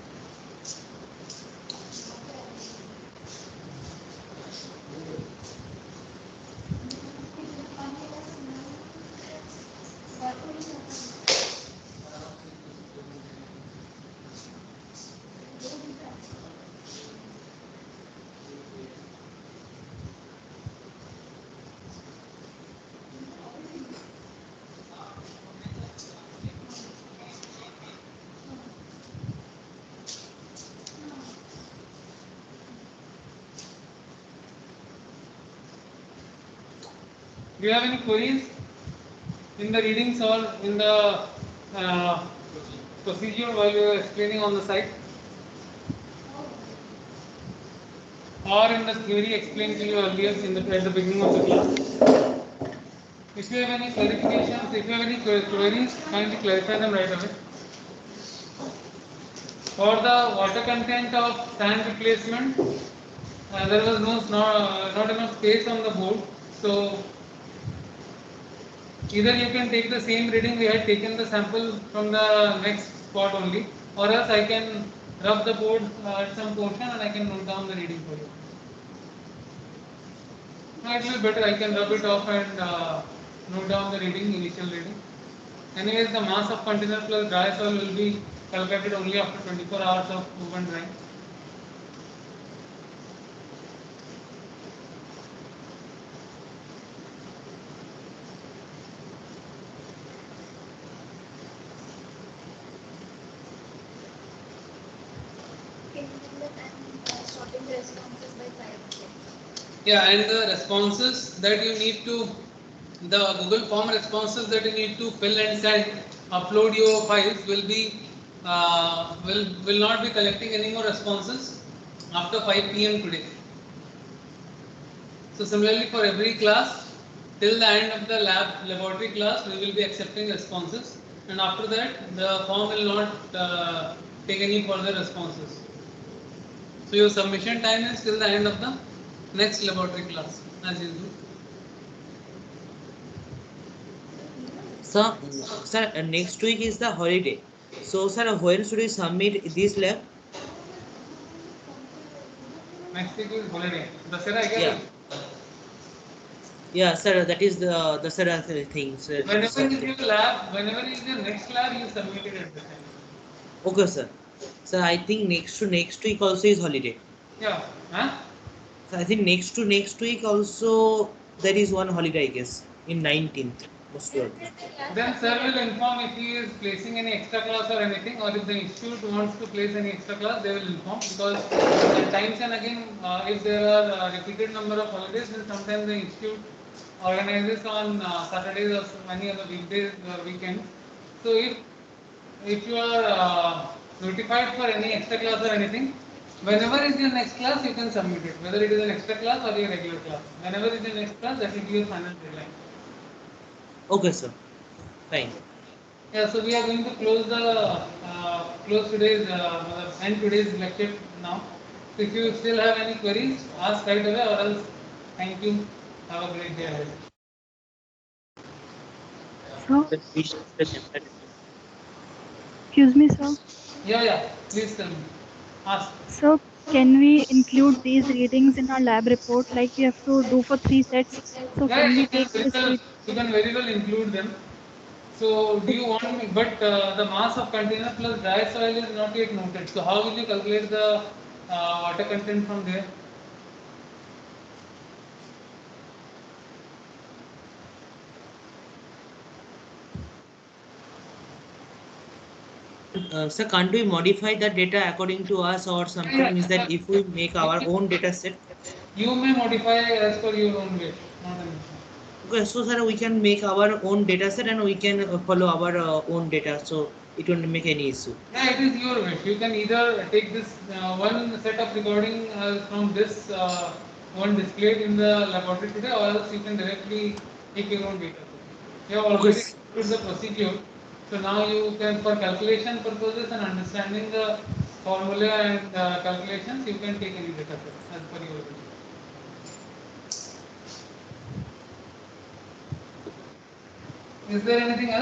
Do you have any queries in the readings or in the uh, procedure while you are explaining on the site? Or in the theory explained to you earlier at the beginning of the class? If you have any clarifications, if you have any queries, kindly clarify them right away. For the water content of sand replacement, there was not enough space on the board. So either you can take the same reading, we had taken the sample from the next spot only, or else I can rub the board at some portion and I can note down the reading for you. No, it will be better, I can rub it off and note down the reading, initial reading. Anyways, the mass of container plus dry soil will be calculated only after 24 hours of open drying. Can you tell that I'm sorting the responses by 5? Yeah, and the responses that you need to, the Google form responses that you need to fill and send, upload your files will be, will not be collecting any more responses after 5 p.m. today. So similarly for every class, till the end of the laboratory class, we will be accepting responses, and after that, the form will not take any further responses. So your submission time is till the end of the next laboratory class, as usual. Sir, sir, next week is the holiday. So, sir, when should we submit this lab? Next week is holiday. Dasara Yeah. again. Yeah, sir, that is the sir thing. Sir, Whenever is something. your lab, whenever is your next lab, you submit it at the time. Okay, sir. Sir, I think next week also is holiday. Yeah. Huh? So I think next week also there is one holiday, I guess, in 19th, most probably. Then sir will inform if he is placing any extra class or anything, or if the institute wants to place any extra class, they will inform, because at times and again, if there are repeated number of holidays, then sometimes the institute organizes on Saturdays or any other weekdays or weekends. So if you are notified for any extra class or anything, whenever is your next class, you can submit it, whether it is an extra class or your regular class. Whenever is your next class, that will be your final deadline. Okay, sir. Fine. Yeah, so we are going to close today's end today's lecture now. So if you still have any queries, ask right away, or else thank you. Have a great day ahead. So, Sir, which chapter? excuse me, sir. Yeah, please tell me. Ask. So, can we include these readings in our lab report? Like we have to do for 3 sets. So, Yeah, can you we can take very this well, read? you can very well include them. So do you want me, but the mass of container plus dry soil is not yet noted. So how will you calculate the water content from there? Sir, can't we modify the data according to us or something? Means that if we make our own data set. You may modify as per your own wish, not an issue. Okay, so sir, we can make our own data set and we can follow our own data, so it won't make any issue. Yeah, it is your wish. You can either take this one set of recording from this one displayed in the laboratory today, or else you can directly take your own data. You have Okay. already understood the procedure, so now you can, for calculation purposes and understanding the formula and calculations, you can take any data set as per your wish. Is there anything else?